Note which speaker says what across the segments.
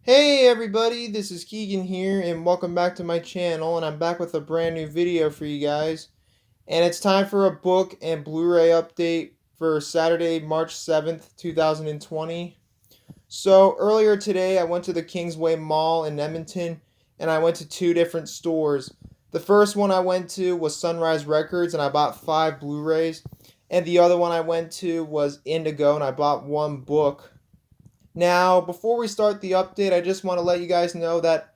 Speaker 1: Hey everybody, this is Keegan here and welcome back to my channel, and I'm back with a brand new video for you guys. And it's time for a book and Blu-ray update for Saturday, March 7th, 2020. So earlier today I went to the Kingsway Mall in Edmonton and I went to two different stores. The first one I went to was Sunrise Records and I bought 5 Blu-rays. And the other one I went to was Indigo and I bought 1 book. Now, before we start the update, I just want to let you guys know that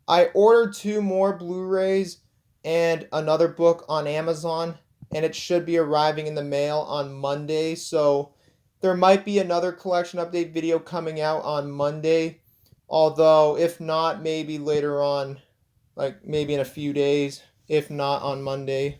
Speaker 1: I ordered 2 more Blu-rays and another book on Amazon, and it should be arriving in the mail on Monday. So there might be another collection update video coming out on Monday, although if not, maybe later on, like maybe in a few days, if not on Monday.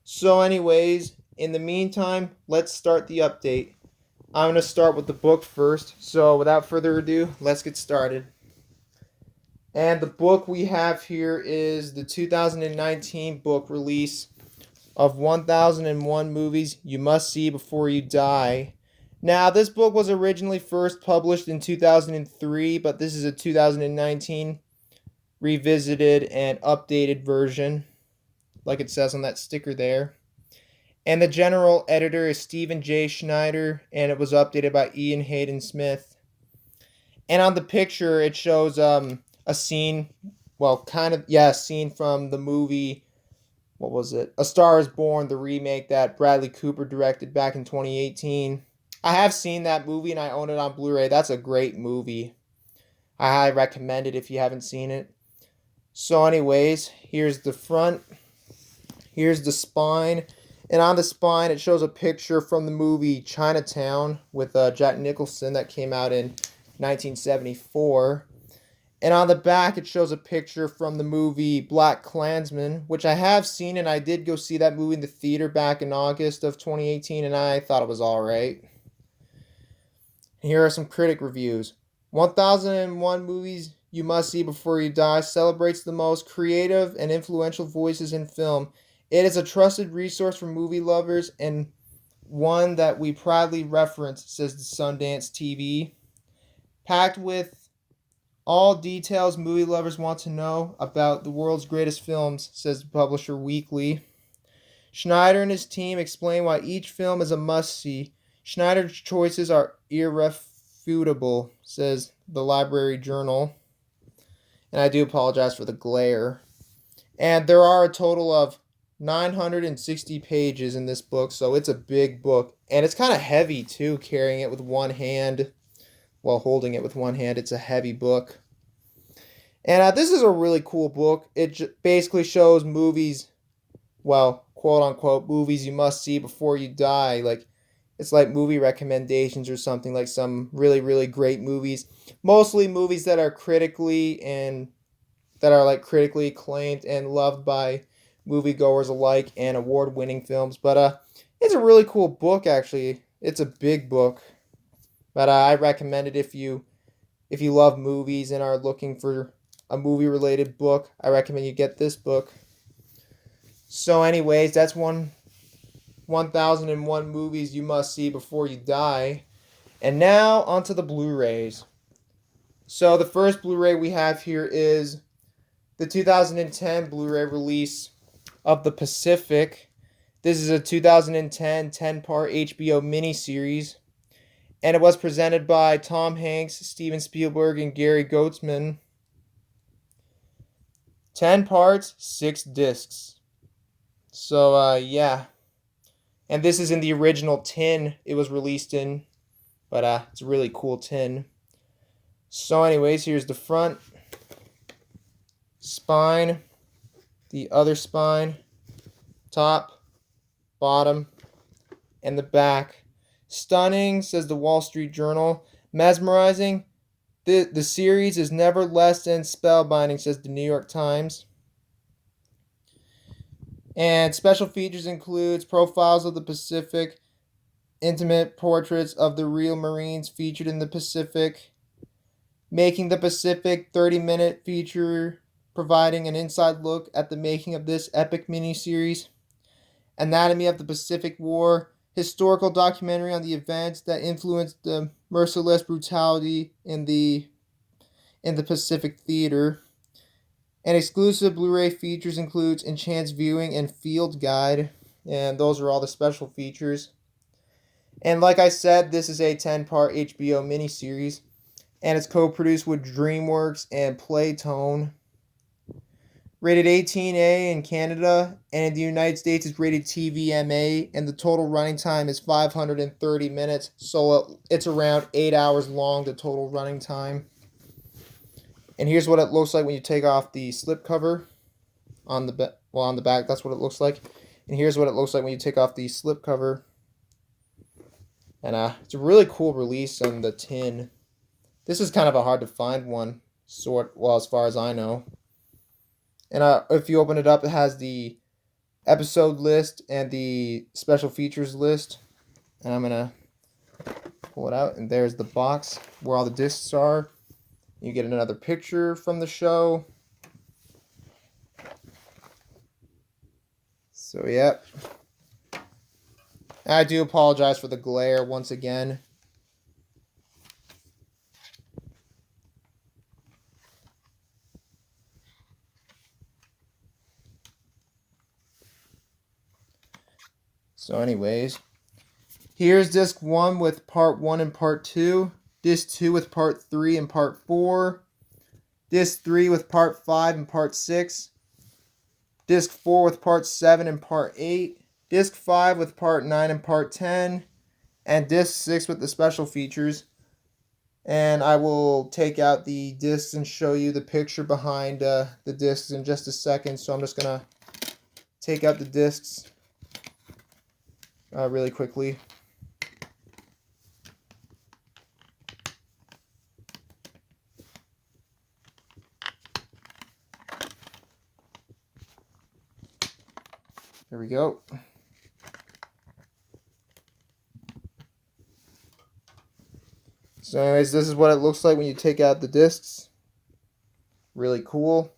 Speaker 1: So anyways, in the meantime, let's start the update. I'm going to start with the book first. So without further ado, let's get started. And the book we have here is the 2019 book release of 1001 Movies You Must See Before You Die. Now, this book was originally first published in 2003, but this is a 2019 revisited and updated version, like it says on that sticker there. And the general editor is Stephen J. Schneider, and it was updated by Ian Hayden Smith. And on the picture, it shows a scene, a scene from the movie, what was it? A Star is Born, the remake that Bradley Cooper directed back in 2018. I have seen that movie, and I own it on Blu-ray. That's a great movie. I highly recommend it if you haven't seen it. So anyways, here's the front. Here's the spine. And on the spine, it shows a picture from the movie Chinatown with Jack Nicholson that came out in 1974. And on the back, it shows a picture from the movie Black Klansman, which I have seen, and I did go see that movie in the theater back in August of 2018, and I thought it was alright. Here are some critic reviews. 1001 Movies You Must See Before You Die celebrates the most creative and influential voices in film. It is a trusted resource for movie lovers and one that we proudly reference, says the Sundance TV. Packed with all details movie lovers want to know about the world's greatest films, says the Publisher Weekly. Schneider and his team explain why each film is a must-see. Schneider's choices are irrefutable, says the Library Journal. And I do apologize for the glare. And there are a total of 960 pages in this book, so it's a big book. And it's kind of heavy, too, carrying it with one hand. While holding it with one hand, it's a heavy book. And this is a really cool book. It basically shows movies, well, quote-unquote, movies you must see before you die. Like, it's like movie recommendations or something, like some really, really great movies. Mostly movies that are critically acclaimed and loved by moviegoers alike, and award-winning films. But it's a really cool book, actually. It's a big book, but I recommend it if you love movies and are looking for a movie-related book. I recommend you get this book. So anyways, that's 1001 Movies You Must See Before You Die. And now onto the Blu-rays. So the first Blu-ray we have here is the 2010 Blu-ray release of The Pacific. This is a 2010 10-part HBO miniseries, and it was presented by Tom Hanks, Steven Spielberg, and Gary Goetzman. 10 parts, 6 discs. So, yeah. And this is in the original tin it was released in, but it's a really cool tin. So anyways, here's the front, spine, the other spine, top, bottom, and the back. Stunning, says the Wall Street Journal. Mesmerizing. The series is never less than spellbinding, says the New York Times. And special features includes profiles of the Pacific, intimate portraits of the real Marines featured in the Pacific, Making the Pacific 30-minute feature providing an inside look at the making of this epic miniseries, Anatomy of the Pacific War, historical documentary on the events that influenced the merciless brutality in the in the Pacific Theater. And exclusive Blu-ray features includes enhanced viewing and field guide, and those are all the special features. And like I said, this is a 10-part HBO miniseries, and it's co-produced with DreamWorks and Playtone. Rated 18A in Canada, and in the United States it's rated TVMA, and the total running time is 530 minutes, so it's around 8 hours long, the total running time. And here's what it looks like when you take off the slipcover on the back. That's what it looks like. And here's what it looks like when you take off the slipcover. And it's a really cool release on the tin. This is kind of a hard to find one, as far as I know. And if you open it up, it has the episode list and the special features list. And I'm going to pull it out, and there's the box where all the discs are. You get another picture from the show. So, yep. I do apologize for the glare once again. So anyways, here's disc 1 with part 1 and part 2. Disc 2 with part 3 and part 4. Disc 3 with part 5 and part 6. Disc 4 with part 7 and part 8. Disc 5 with part 9 and part 10. And disc 6 with the special features. And I will take out the discs and show you the picture behind the discs in just a second. So I'm just going to take out the discs really quickly. There we go. So anyways, this is what it looks like when you take out the discs. Really cool.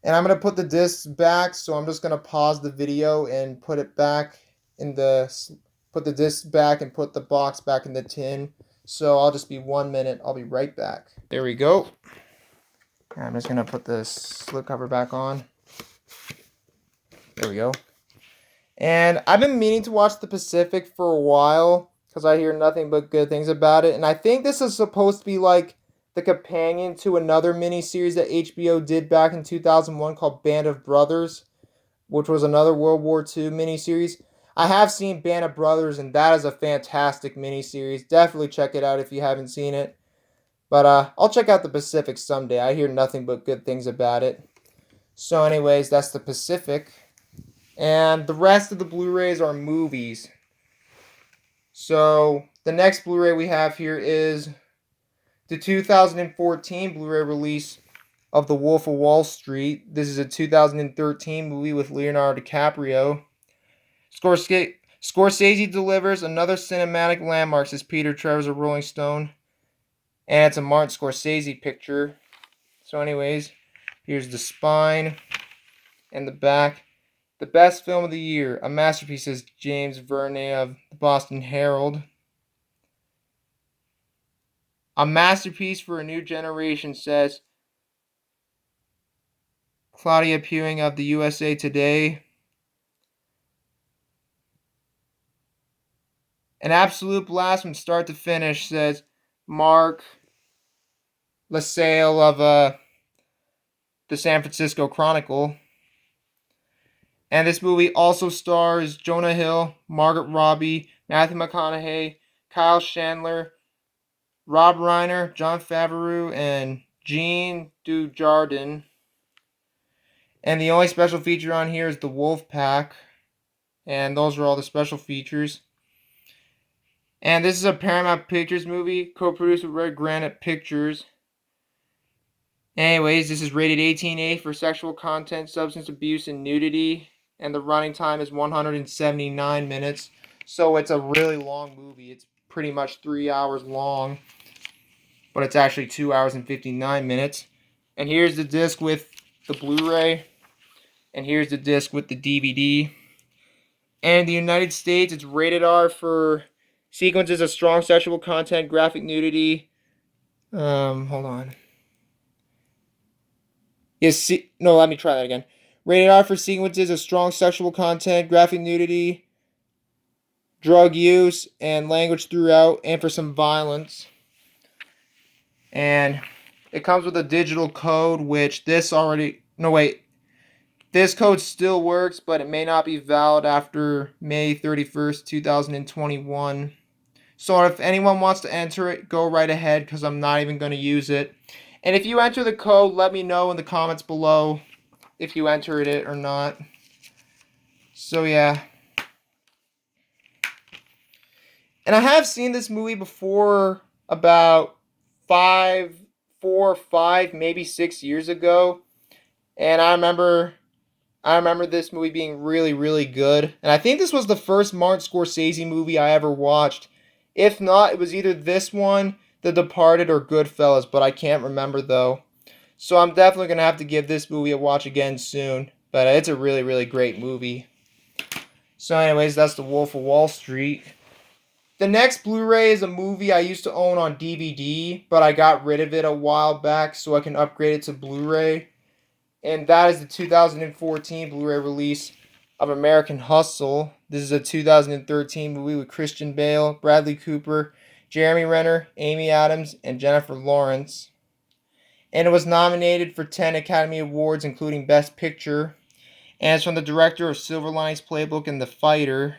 Speaker 1: And I'm going to put the discs back, so I'm just going to pause the video and put it back in put the discs back and put the box back in the tin. So I'll just be 1 minute. I'll be right back. There we go. I'm just going to put the slipcover back on. There we go. And I've been meaning to watch The Pacific for a while because I hear nothing but good things about it. And I think this is supposed to be like the companion to another miniseries that HBO did back in 2001 called Band of Brothers, which was another World War II miniseries. I have seen Band of Brothers, and that is a fantastic miniseries. Definitely check it out if you haven't seen it. But I'll check out The Pacific someday. I hear nothing but good things about it. So anyways, that's The Pacific. And the rest of the Blu-rays are movies. So the next Blu-ray we have here is the 2014 Blu-ray release of The Wolf of Wall Street. This is a 2013 movie with Leonardo DiCaprio. Scorsese delivers another cinematic landmark, says Peter Travers of Rolling Stone. And it's a Martin Scorsese picture. So anyways, here's the spine and the back. The best film of the year, a masterpiece, says James Verney of the Boston Herald. A masterpiece for a new generation, says Claudia Pewing of the USA Today. An absolute blast from start to finish, says Mark LaSalle of the San Francisco Chronicle. And this movie also stars Jonah Hill, Margaret Robbie, Matthew McConaughey, Kyle Chandler, Rob Reiner, Jon Favreau, and Jean Dujardin. And the only special feature on here is the Wolf Pack. And those are all the special features. And this is a Paramount Pictures movie, co-produced with Red Granite Pictures. Anyways, this is rated 18A for sexual content, substance abuse, and nudity. And the running time is 179 minutes. So it's a really long movie. It's pretty much 3 hours long. But it's actually 2 hours and 59 minutes. And here's the disc with the Blu-ray. And here's the disc with the DVD. And in the United States, it's rated R for Sequences of strong sexual content, graphic nudity. Hold on. Yes, no, let me try that again. Rated R for sequences of strong sexual content, graphic nudity, drug use, and language throughout, and for some violence. And it comes with a digital code, which this already... No, wait. This code still works, but it may not be valid after May 31st, 2021. So if anyone wants to enter it, go right ahead, because I'm not even going to use it. And if you enter the code, let me know in the comments below if you entered it or not. So yeah. And I have seen this movie before about 4 or 5, maybe 6 years ago. And I remember this movie being really, really good. And I think this was the first Martin Scorsese movie I ever watched. If not, it was either this one, The Departed, or Goodfellas, but I can't remember though. So I'm definitely going to have to give this movie a watch again soon. But it's a really, really great movie. So anyways, that's The Wolf of Wall Street. The next Blu-ray is a movie I used to own on DVD, but I got rid of it a while back so I can upgrade it to Blu-ray. And that is the 2014 Blu-ray release of American Hustle. This is a 2013 movie with Christian Bale, Bradley Cooper, Jeremy Renner, Amy Adams, and Jennifer Lawrence. And it was nominated for 10 Academy Awards, including Best Picture. And it's from the director of Silver Linings Playbook and The Fighter,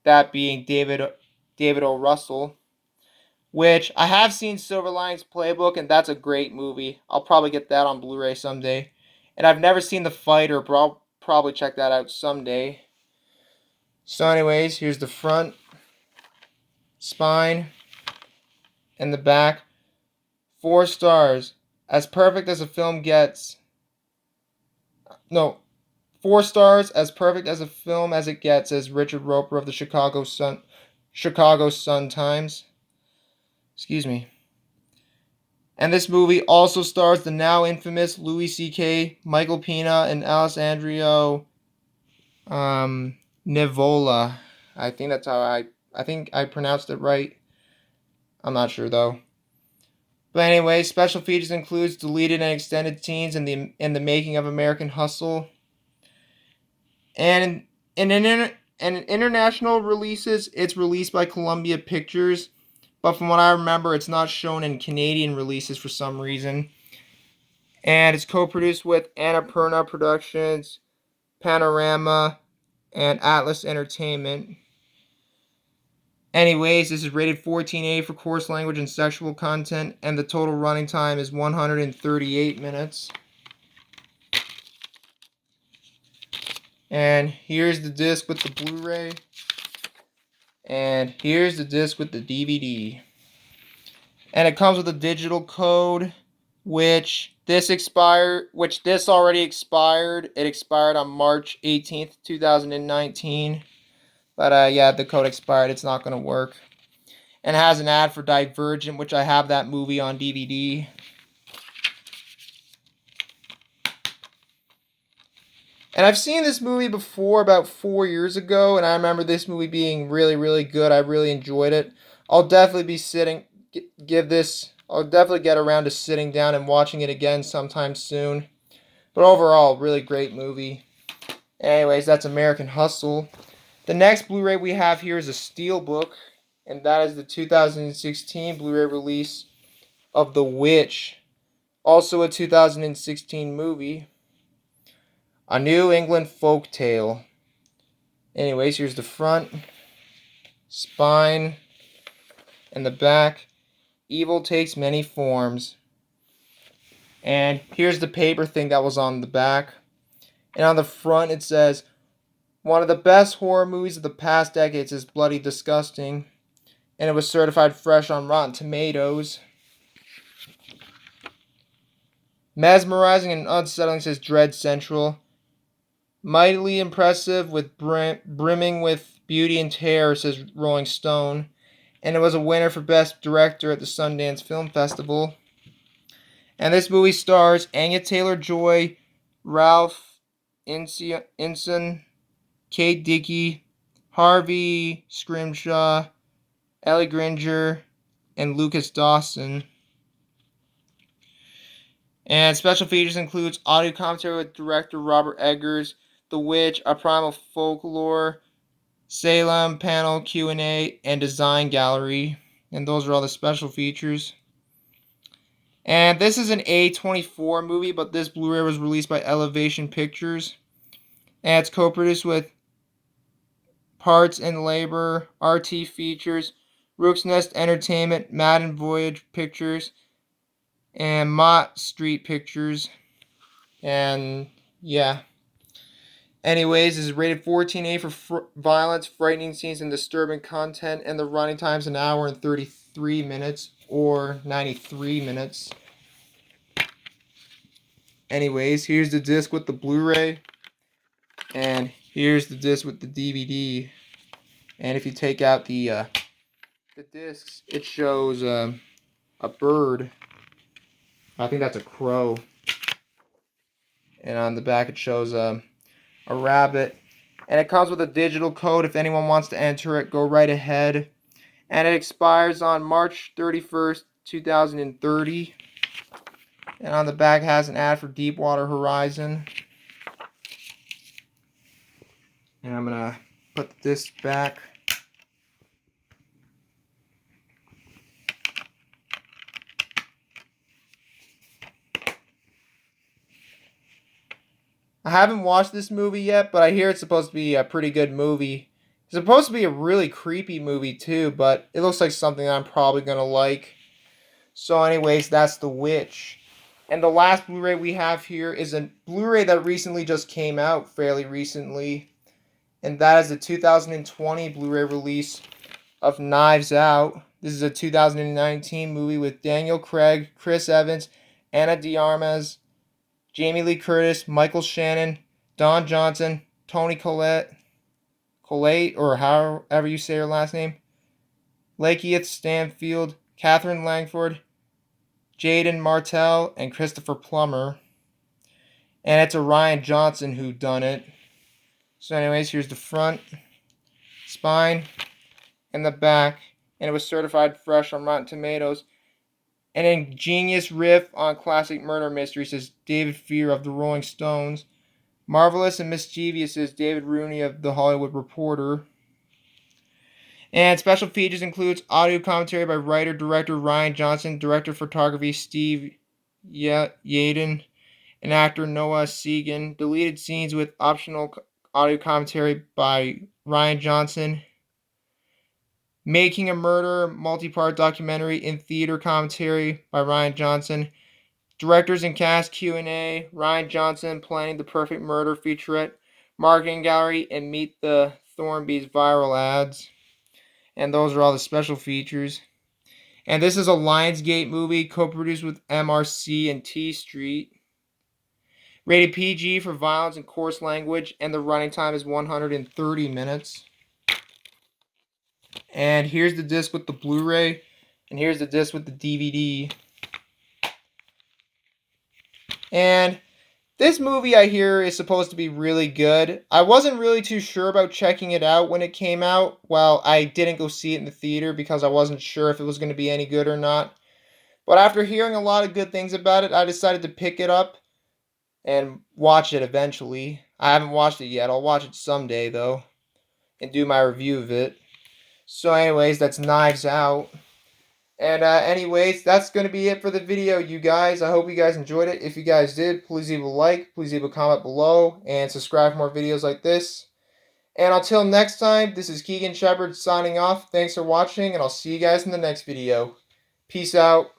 Speaker 1: that being David O. Russell. Which, I have seen Silver Linings Playbook, and that's a great movie. I'll probably get that on Blu-ray someday. And I've never seen The Fighter, but I'll probably check that out someday. So anyways, here's the front, spine, and the back. 4 stars. As perfect as a film gets. No, 4 stars, as perfect as a film as it gets, says Richard Roper of the Chicago Sun-Times. Excuse me. And this movie also stars the now infamous Louis C.K., Michael Pena, and Alessandro Nivola. I think that's how I think I pronounced it right. I'm not sure though. But anyway, special features includes deleted and extended scenes in the making of American Hustle. And in international releases, it's released by Columbia Pictures. But from what I remember, it's not shown in Canadian releases for some reason. And it's co-produced with Annapurna Productions, Panorama, and Atlas Entertainment. Anyways, this is rated 14A for coarse language and sexual content, and the total running time is 138 minutes. And here's the disc with the Blu-ray. And here's the disc with the DVD. And it comes with a digital code, which this already expired. It expired on March 18th, 2019. But yeah, the code expired. It's not going to work. And it has an ad for Divergent, which I have that movie on DVD. And I've seen this movie before about 4 years ago, and I remember this movie being really, really good. I really enjoyed it. I'll definitely get around to sitting down and watching it again sometime soon. But overall, really great movie. Anyways, that's American Hustle. The next Blu-ray we have here is a Steelbook, and that is the 2016 Blu-ray release of The Witch. Also a 2016 movie. A New England folk tale. Anyways, here's the front, spine, and the back. Evil takes many forms. And here's the paper thing that was on the back. And on the front it says, one of the best horror movies of the past decades is Bloody Disgusting. And it was certified fresh on Rotten Tomatoes. Mesmerizing and unsettling, says Dread Central. Mightily impressive, with brimming with beauty and terror, says Rolling Stone. And it was a winner for Best Director at the Sundance Film Festival. And this movie stars Anya Taylor-Joy, Ralph Inson, Kate Dickey, Harvey Scrimshaw, Ellie Gringer, and Lucas Dawson. And special features includes audio commentary with director Robert Eggers, The Witch, A Primal Folklore, Salem, panel Q&A, and design gallery. And those are all the special features. And this is an A24 movie, but this Blu-ray was released by Elevation Pictures. And it's co-produced with Parts and Labor, RT Features, Rook's Nest Entertainment, Madden Voyage Pictures, and Mott Street Pictures. And yeah. Anyways, this is rated 14A for violence, frightening scenes, and disturbing content, and the running time is 1 hour and 33 minutes, or 93 minutes. Anyways, here's the disc with the Blu-ray, and here's the disc with the DVD. And if you take out the discs, it shows a bird. I think that's a crow. And on the back it shows a rabbit. And it comes with a digital code. If anyone wants to enter it, go right ahead. And it expires on March 31st, 2030. And on the back has an ad for Deepwater Horizon. And I'm going to put the disc back. I haven't watched this movie yet, but I hear it's supposed to be a pretty good movie. It's supposed to be a really creepy movie too, but it looks like something I'm probably going to like. So anyways, that's The Witch. And the last Blu-ray we have here is a Blu-ray that recently just came out, fairly recently. And that is the 2020 Blu-ray release of Knives Out. This is a 2019 movie with Daniel Craig, Chris Evans, Ana de Armas, Jamie Lee Curtis, Michael Shannon, Don Johnson, Toni Collette, or however you say her last name, Lakeith Stanfield, Catherine Langford, Jaden Martell, and Christopher Plummer. And it's a Ryan Johnson who done it. So anyways, here's the front, spine, and the back. And it was certified fresh on Rotten Tomatoes. An ingenious riff on classic murder mysteries, says David Fear of the Rolling Stones. Marvelous and mischievous, says David Rooney of The Hollywood Reporter. And special features includes audio commentary by writer-director Ryan Johnson, director of photography Steve Yaden, and actor Noah Segan. Deleted scenes with optional audio commentary by Ryan Johnson. Making a Murder, multi-part documentary in theater commentary by Ryan Johnson. Directors and cast Q&A, Ryan Johnson, Planning the Perfect Murder featurette, marketing gallery, and Meet the Thornbys viral ads. And those are all the special features. And this is a Lionsgate movie co-produced with MRC and T Street. Rated PG for violence and coarse language, and the running time is 130 minutes. And here's the disc with the Blu-ray, and here's the disc with the DVD. And this movie, I hear, is supposed to be really good. I wasn't really too sure about checking it out when it came out. Well, I didn't go see it in the theater because I wasn't sure if it was going to be any good or not. But after hearing a lot of good things about it, I decided to pick it up and watch it eventually. I haven't watched it yet. I'll watch it someday, though, and do my review of it. So anyways, that's Knives Out. And anyways, that's going to be it for the video, you guys. I hope you guys enjoyed it. If you guys did, please leave a like, please leave a comment below, and subscribe for more videos like this. And until next time, this is Keegan Shepard signing off. Thanks for watching, and I'll see you guys in the next video. Peace out.